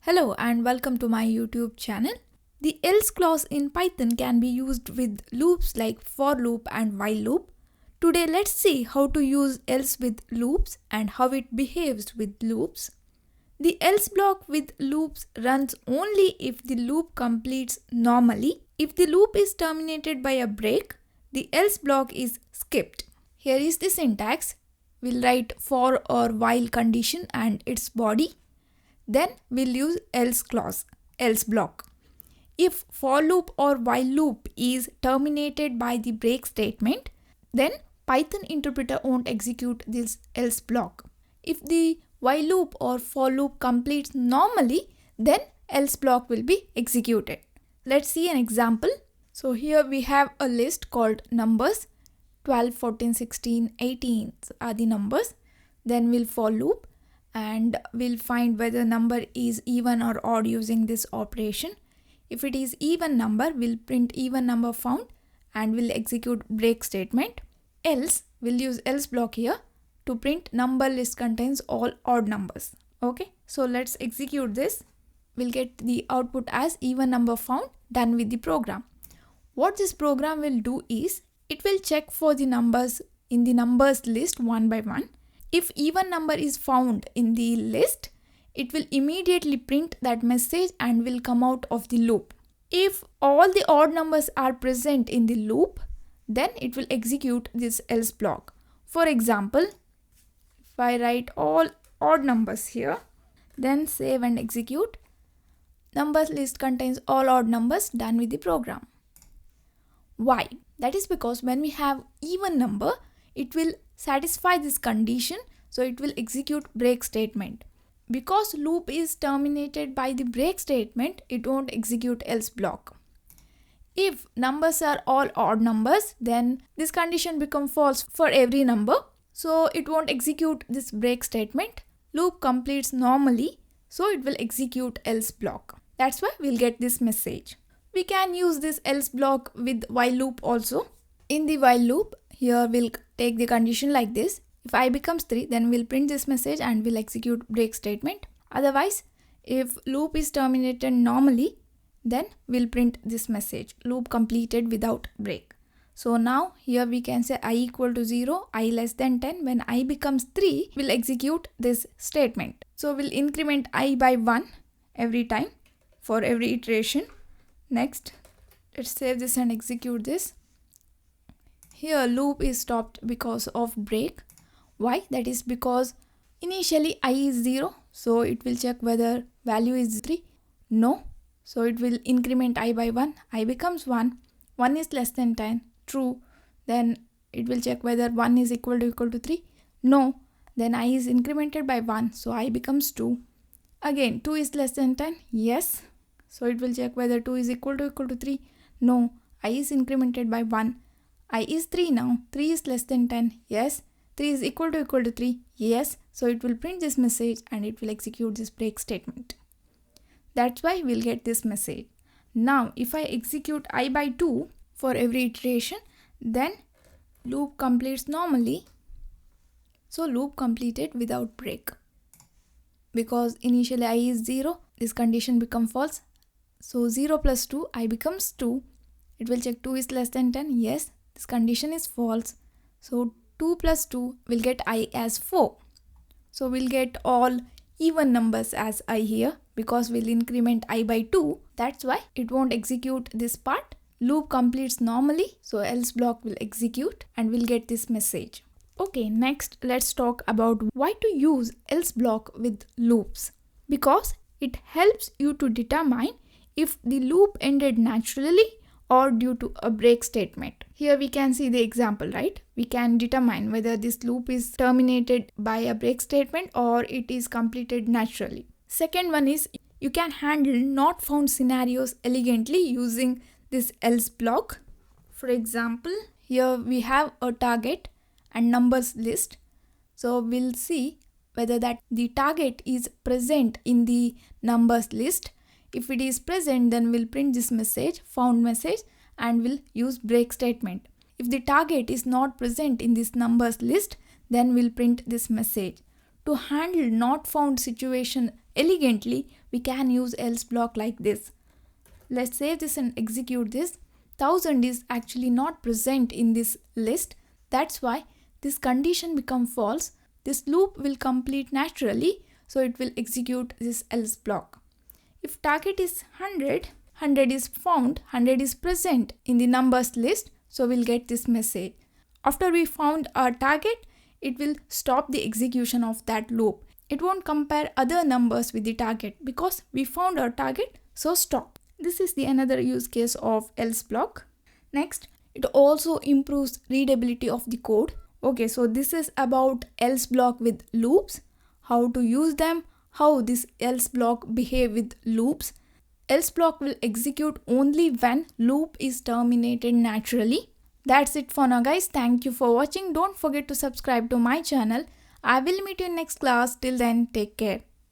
Hello and welcome to my YouTube channel. The else clause in Python can be used with loops like for loop and while loop. Today let's see how to use else with loops and how it behaves with loops. The else block with loops runs only if the loop completes normally. If the loop is terminated by a break, the else block is skipped. Here is the syntax. We'll write for or while condition and its body. Then we'll use else clause, else block. If for loop or while loop is terminated by the break statement, then Python interpreter won't execute this else block. If the while loop or for loop completes normally, then else block will be executed. Let's see an example. So here we have a list called numbers. 12, 14, 16, 18 are the numbers. Then we'll for loop and we'll find whether number is even or odd using this operation. If it is even number, we'll print even number found and we'll execute break statement. Else, we'll use else block here to print number list contains all odd numbers. Okay, so let's execute this. We'll get the output as even number found, done with the program. What this program will do is, it will check for the numbers in the numbers list one by one. If even number is found in the list, it will immediately print that message and will come out of the loop. If all the odd numbers are present in the loop, then it will execute this else block. For example, if I write all odd numbers here, then save and execute, numbers list contains all odd numbers, done with the program. Why? That is because when we have even number, it will satisfy this condition, so it will execute break statement. Because loop is terminated by the break statement, it won't execute else block. If numbers are all odd numbers, then this condition becomes false for every number, so it won't execute this break statement. Loop completes normally, so it will execute else block. That's why we'll get this message. We can use this else block with while loop also. In the while loop, here we'll take the condition like this. If I becomes 3, then we'll print this message and we'll execute break statement. Otherwise, if loop is terminated normally, then we'll print this message, loop completed without break. So now here we can say I equal to 0, I less than 10. When I becomes 3, we'll execute this statement. So we'll increment I by 1 every time for every iteration. Next, let's save this and execute this. Here loop is stopped because of break. Why? That is because initially I is 0, so it will check whether value is 3. No, so it will increment I by 1. I becomes 1. 1 is less than 10. True. Then it will check whether 1 is equal to 3. No. Then I is incremented by 1, so I becomes 2. Again, 2 is less than 10. Yes. So it will check whether 2 is equal to 3. No. I is incremented by 1. I is 3 now. 3 is less than 10. Yes. 3 is equal to 3. Yes. So it will print this message and it will execute this break statement. That's why we'll get this message. Now, if I execute I by 2 for every iteration, then loop completes normally. So loop completed without break. Because initially I is 0, this condition becomes false. So 0 plus 2, I becomes 2. It will check 2 is less than 10. Yes, this condition is false. So 2 plus 2 will get I as 4. So we'll get all even numbers as I here because we'll increment I by 2. That's why it won't execute this part. Loop completes normally, so else block will execute and we'll get this message. Okay, next let's talk about why to use else block with loops. Because it helps you to determine if the loop ended naturally or due to a break statement. Here we can see the example, right? We can determine whether this loop is terminated by a break statement or it is completed naturally. Second one is you can handle not found scenarios elegantly using this else block. For example, here we have a target and numbers list. So we'll see whether that the target is present in the numbers list. If it is present, then we'll print this message, found message, and we'll use break statement. If the target is not present in this numbers list, then we'll print this message. To handle not found situation elegantly, we can use else block like this. Let's save this and execute this. 1000 is actually not present in this list. That's why this condition becomes false. This loop will complete naturally, so it will execute this else block. If target is 100, 100 is found, 100 is present in the numbers list, so we'll get this message. After we found our target, it will stop the execution of that loop. It won't compare other numbers with the target because we found our target, so stop. This is the another use case of else block. Next, it also improves readability of the code. Okay, so this is about else block with loops, how to use them, how this else block behave with loops. Else block will execute only when loop is terminated naturally. That's it for now guys. Thank you for watching. Don't forget to subscribe to my channel. I will meet you in next class. Till then, take care.